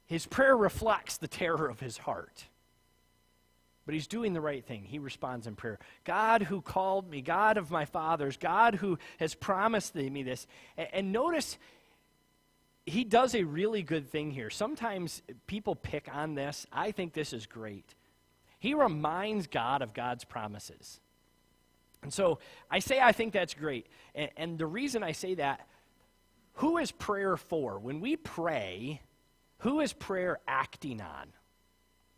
his prayer reflects the terror of his heart. But he's doing the right thing. He responds in prayer. God who called me, God of my fathers, God who has promised me this. And notice, he does a really good thing here. Sometimes people pick on this. I think this is great. He reminds God of God's promises. And so I think that's great. And the reason I say that, who is prayer for? When we pray, who is prayer acting on?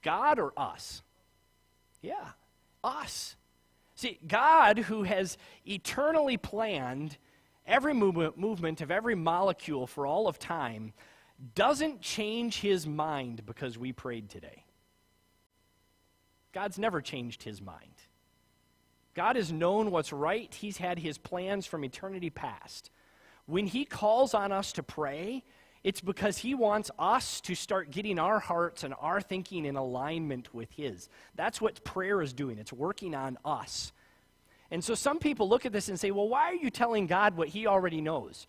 God or us? Yeah, us. See, God, who has eternally planned every movement of every molecule for all of time, doesn't change his mind because we prayed today. God's never changed his mind. God has known what's right. He's had his plans from eternity past. When he calls on us to pray, it's because he wants us to start getting our hearts and our thinking in alignment with his. That's what prayer is doing. It's working on us. And so some people look at this and say, well, why are you telling God what he already knows?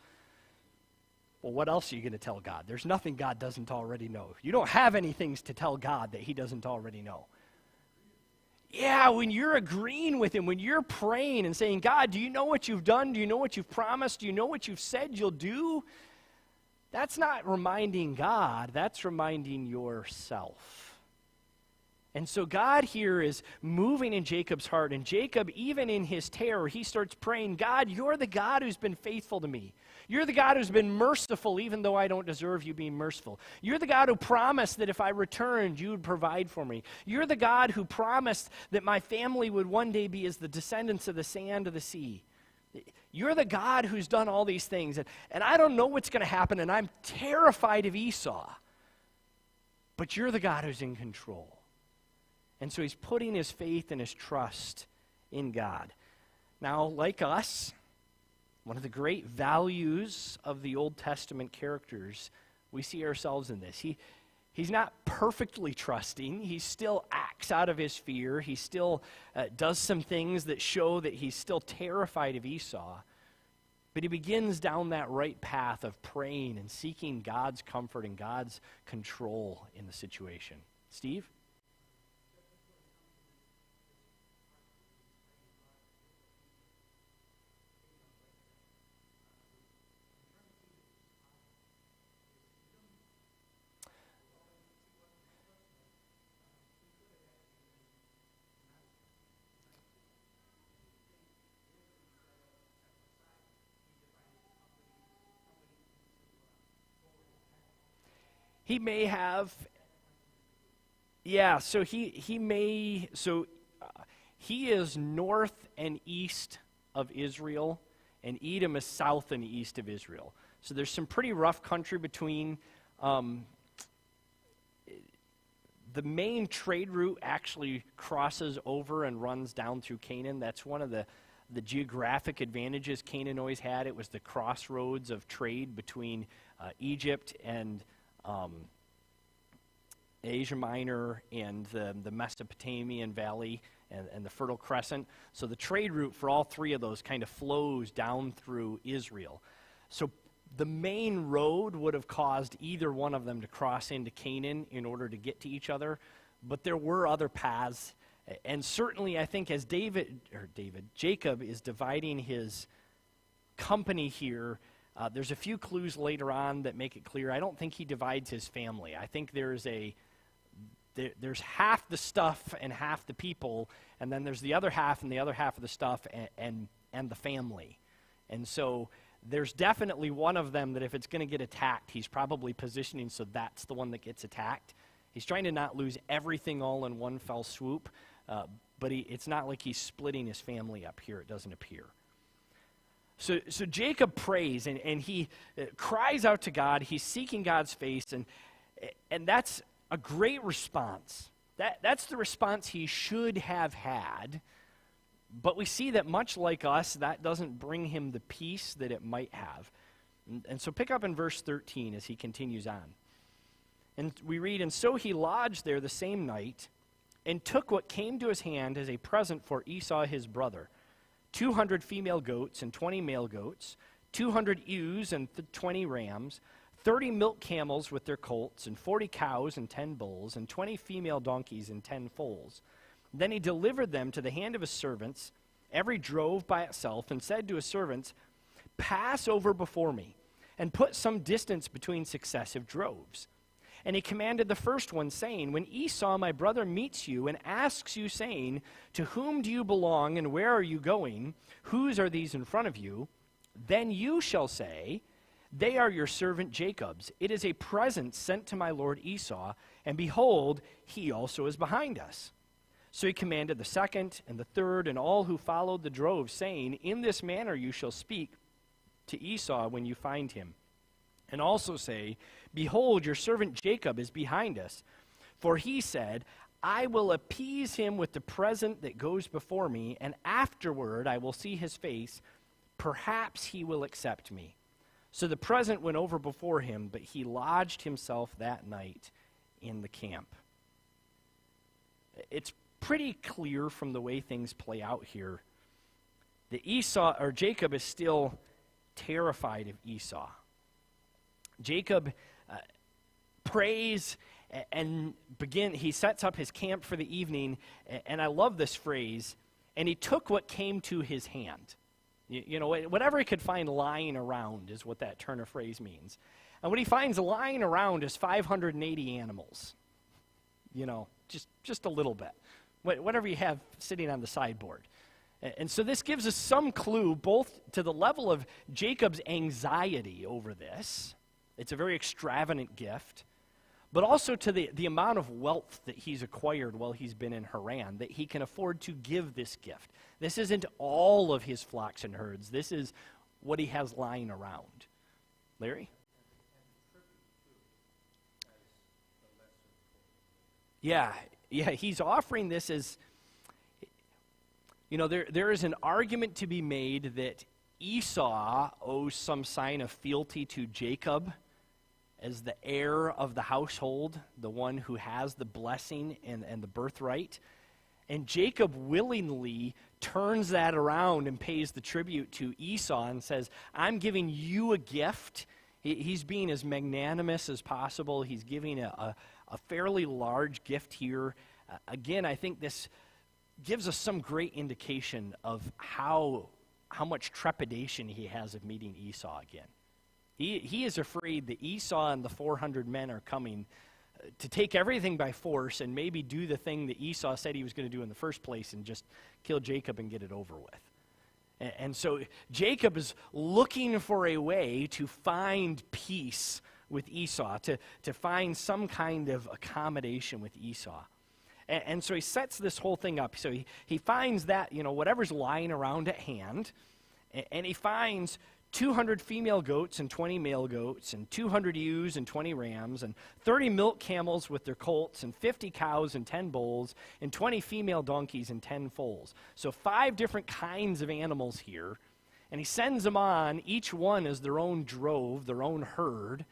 Well, what else are you going to tell God? There's nothing God doesn't already know. You don't have any things to tell God that he doesn't already know. Yeah, when you're agreeing with him, when you're praying and saying, God, do you know what you've done? Do you know what you've promised? Do you know what you've said you'll do? That's not reminding God. That's reminding yourself. And so God here is moving in Jacob's heart. And Jacob, even in his terror, he starts praying, God, you're the God who's been faithful to me. You're the God who's been merciful, even though I don't deserve you being merciful. You're the God who promised that if I returned, you would provide for me. You're the God who promised that my family would one day be as the descendants of the sand of the sea. You're the God who's done all these things. And I don't know what's going to happen, and I'm terrified of Esau. But you're the God who's in control. And so he's putting his faith and his trust in God. Now, like us, one of the great values of the Old Testament characters, we see ourselves in this. He's not perfectly trusting. He still acts out of his fear. He still does some things that show that he's still terrified of Esau. But he begins down that right path of praying and seeking God's comfort and God's control in the situation. Steve? He may have, so he is north and east of Israel, and Edom is south and east of Israel. So there's some pretty rough country between. The main trade route actually crosses over and runs down through Canaan. That's one of the geographic advantages Canaan always had. It was the crossroads of trade between Egypt and Asia Minor and the Mesopotamian Valley and the Fertile Crescent. So the trade route for all three of those kind of flows down through Israel. So the main road would have caused either one of them to cross into Canaan in order to get to each other, but there were other paths And certainly I think as Jacob is dividing his company here, there's a few clues later on that make it clear. I don't think he divides his family. I think there's half the stuff and half the people, and then there's the other half and the other half of the stuff and the family. And so there's definitely one of them that if it's going to get attacked, he's probably positioning so that's the one that gets attacked. He's trying to not lose everything all in one fell swoop, but it's not like he's splitting his family up here, it doesn't appear. So Jacob prays, and he cries out to God. He's seeking God's face, and that's a great response. That's the response he should have had, but we see that much like us, that doesn't bring him the peace that it might have. And so pick up in verse 13 as he continues on. And we read, "And so he lodged there the same night, and took what came to his hand as a present for Esau his brother, 200 female goats and 20 male goats, 200 ewes and 20 rams, 30 milk camels with their colts, and 40 cows and 10 bulls, and 20 female donkeys and 10 foals. Then he delivered them to the hand of his servants, every drove by itself, and said to his servants, 'Pass over before me, and put some distance between successive droves.' And he commanded the first one, saying, 'When Esau my brother meets you and asks you, saying, To whom do you belong, and where are you going? Whose are these in front of you? Then you shall say, They are your servant Jacob's. It is a present sent to my lord Esau, and behold, he also is behind us.' So he commanded the second and the third and all who followed the drove, saying, 'In this manner you shall speak to Esau when you find him. And also say, Behold, your servant Jacob is behind us. For he said, I will appease him with the present that goes before me, and afterward I will see his face. Perhaps he will accept me.' So the present went over before him, but he lodged himself that night in the camp." It's pretty clear from the way things play out here that Jacob is still terrified of Esau. Jacob prays and he sets up his camp for the evening, and I love this phrase, and he took what came to his hand. You know, whatever he could find lying around is what that turn of phrase means. And what he finds lying around is 580 animals. You know, just a little bit. Whatever you have sitting on the sideboard. And so this gives us some clue both to the level of Jacob's anxiety over this. It's a very extravagant gift, but also to the amount of wealth that he's acquired while he's been in Haran, that he can afford to give this gift. This isn't all of his flocks and herds. This is what he has lying around. Larry? Yeah, he's offering this as, you know, there is an argument to be made that Esau owes some sign of fealty to Jacob as the heir of the household, the one who has the blessing and the birthright. And Jacob willingly turns that around and pays the tribute to Esau and says, I'm giving you a gift. He's being as magnanimous as possible. He's giving a fairly large gift here. Again, I think this gives us some great indication of how much trepidation he has of meeting Esau again. He is afraid that Esau and the 400 men are coming to take everything by force and maybe do the thing that Esau said he was going to do in the first place and just kill Jacob and get it over with. And so Jacob is looking for a way to find peace with Esau, to find some kind of accommodation with Esau. And so he sets this whole thing up. So he finds that, you know, whatever's lying around at hand, and he finds 200 female goats and 20 male goats, and 200 ewes and 20 rams, and 30 milk camels with their colts, and 50 cows and 10 bulls, and 20 female donkeys and 10 foals. So 5 different kinds of animals here. And he sends them on, each one as their own drove, their own herd,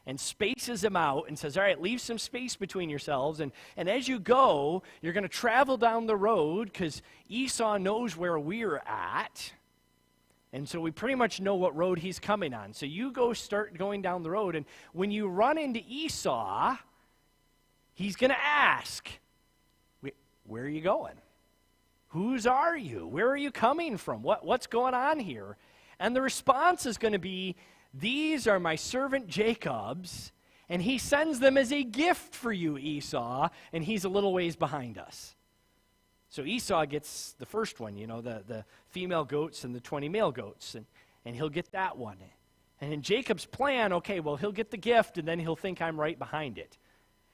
and spaces them out and says, all right, leave some space between yourselves. And as you go, you're going to travel down the road because Esau knows where we're at. And so we pretty much know what road he's coming on. So you start going down the road, and when you run into Esau, he's going to ask, where are you going? Whose are you? Where are you coming from? What's going on here? And the response is going to be, these are my servant Jacob's, and he sends them as a gift for you, Esau, and he's a little ways behind us. So Esau gets the first one, the female goats and the 20 male goats, and he'll get that one. And in Jacob's plan, okay, well, he'll get the gift, and then he'll think I'm right behind it.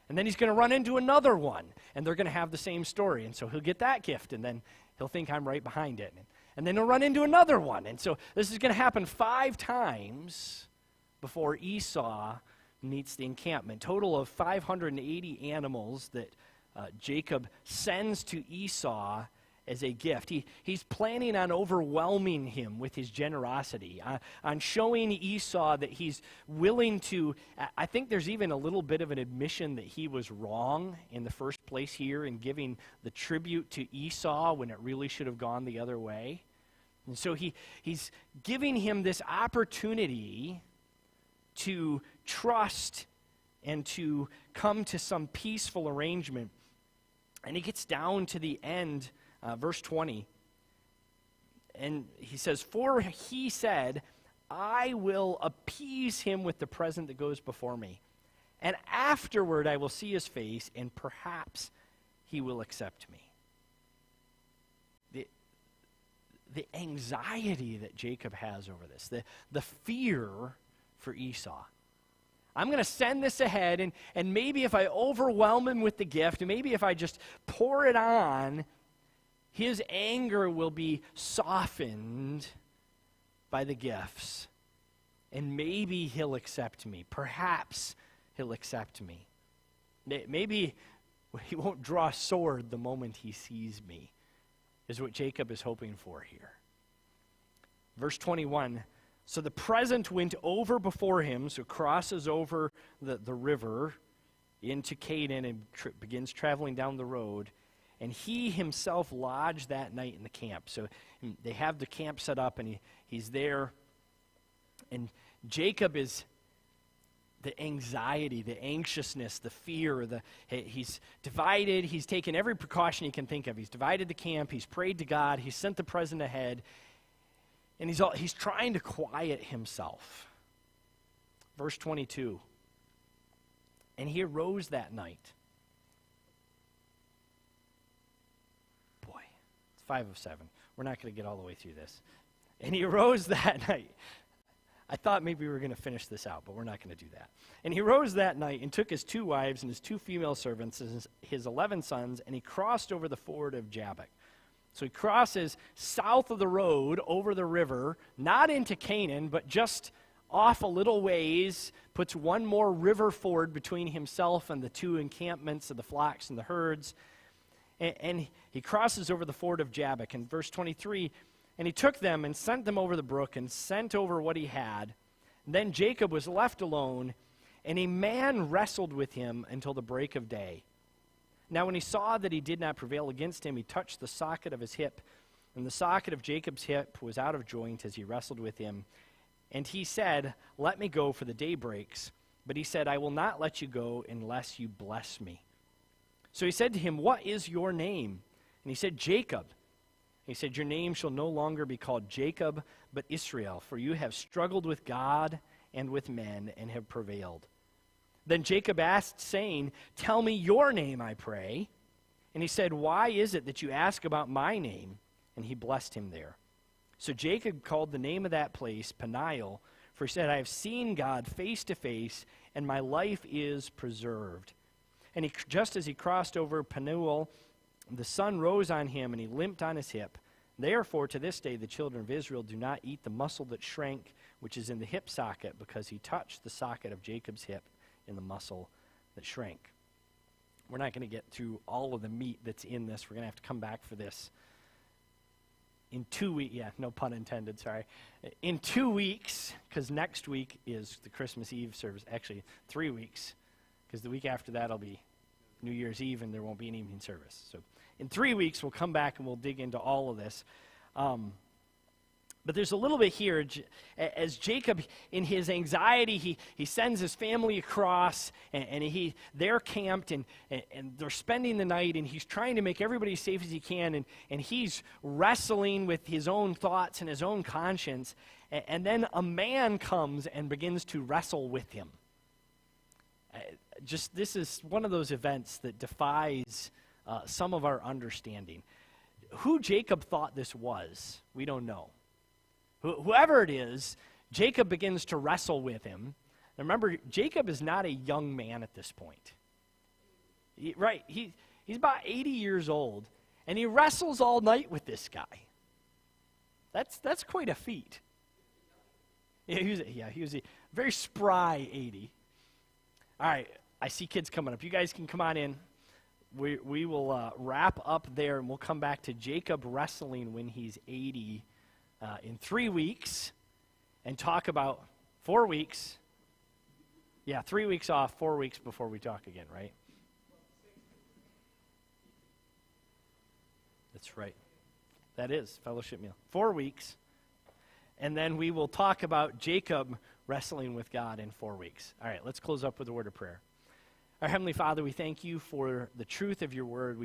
And then he's going to run into another one, and they're going to have the same story. And so he'll get that gift, and then he'll think I'm right behind it. And then he'll run into another one. And so this is going to happen 5 times before Esau meets the encampment. Total of 580 animals that Jacob sends to Esau as a gift. He's planning on overwhelming him with his generosity, on showing Esau that he's willing to. I think there's even a little bit of an admission that he was wrong in the first place here in giving the tribute to Esau when it really should have gone the other way. And so he's giving him this opportunity to trust and to come to some peaceful arrangement. And he gets down to the end, verse 20, and he says, for he said, I will appease him with the present that goes before me, and afterward I will see his face, and perhaps he will accept me. The anxiety that Jacob has over this, the fear for Esau. I'm going to send this ahead, and maybe if I overwhelm him with the gift, and maybe if I just pour it on, his anger will be softened by the gifts. And maybe he'll accept me. Perhaps he'll accept me. Maybe he won't draw a sword the moment he sees me, is what Jacob is hoping for here. Verse 21, so the present went over before him, so crosses over the river into Canaan and begins traveling down the road. And he himself lodged that night in the camp. So they have the camp set up, and he's there. And Jacob is the anxiety, the anxiousness, the fear. He's divided. He's taken every precaution he can think of. He's divided the camp. He's prayed to God. He's sent the present ahead. And he's trying to quiet himself. Verse 22. And he arose that night. Boy, it's 5 of 7. We're not going to get all the way through this. And he arose that night. I thought maybe we were going to finish this out, but we're not going to do that. And he rose that night and took his 2 wives and his 2 female servants and his 11 sons, and he crossed over the ford of Jabbok. So he crosses south of the road over the river, not into Canaan, but just off a little ways, puts one more river ford between himself and the 2 encampments of the flocks and the herds. And he crosses over the ford of Jabbok. In verse 23, and he took them and sent them over the brook and sent over what he had. And then Jacob was left alone, and a man wrestled with him until the break of day. Now when he saw that he did not prevail against him, he touched the socket of his hip. And the socket of Jacob's hip was out of joint as he wrestled with him. And he said, let me go, for the day breaks. But he said, I will not let you go unless you bless me. So he said to him, what is your name? And he said, Jacob. He said, your name shall no longer be called Jacob, but Israel, for you have struggled with God and with men and have prevailed. Then Jacob asked, saying, tell me your name, I pray. And he said, why is it that you ask about my name? And he blessed him there. So Jacob called the name of that place Peniel, for he said, I have seen God face to face, and my life is preserved. And just as he crossed over Peniel, the sun rose on him, and he limped on his hip. Therefore, to this day, the children of Israel do not eat the muscle that shrank, which is in the hip socket, because he touched the socket of Jacob's hip in the muscle that shrank. We're not going to get through all of the meat that's in this. We're going to have to come back for this in 2 weeks. Yeah, no pun intended, sorry. In 2 weeks, because next week is the Christmas Eve service. Actually, 3 weeks, because the week after that will be New Year's Eve, and there won't be an evening service. So in 3 weeks, we'll come back and we'll dig into all of this. But there's a little bit here, as Jacob, in his anxiety, he sends his family across, and they're camped, and they're spending the night, and he's trying to make everybody as safe as he can, and he's wrestling with his own thoughts and his own conscience, and then a man comes and begins to wrestle with him. This is one of those events that defies some of our understanding. Who Jacob thought this was, we don't know. Whoever it is, Jacob begins to wrestle with him. Now remember, Jacob is not a young man at this point. He's about 80 years old, and he wrestles all night with this guy. That's quite a feat. He was a very spry 80. All right, I see kids coming up. You guys can come on in. We will wrap up there, and we'll come back to Jacob wrestling when he's 80 in 3 weeks, and talk about 4 weeks. Yeah, 3 weeks off, 4 weeks before we talk again, right? That's right. That is fellowship meal. 4 weeks. And then we will talk about Jacob wrestling with God in 4 weeks. All right, let's close up with a word of prayer. Our Heavenly Father, we thank you for the truth of your word.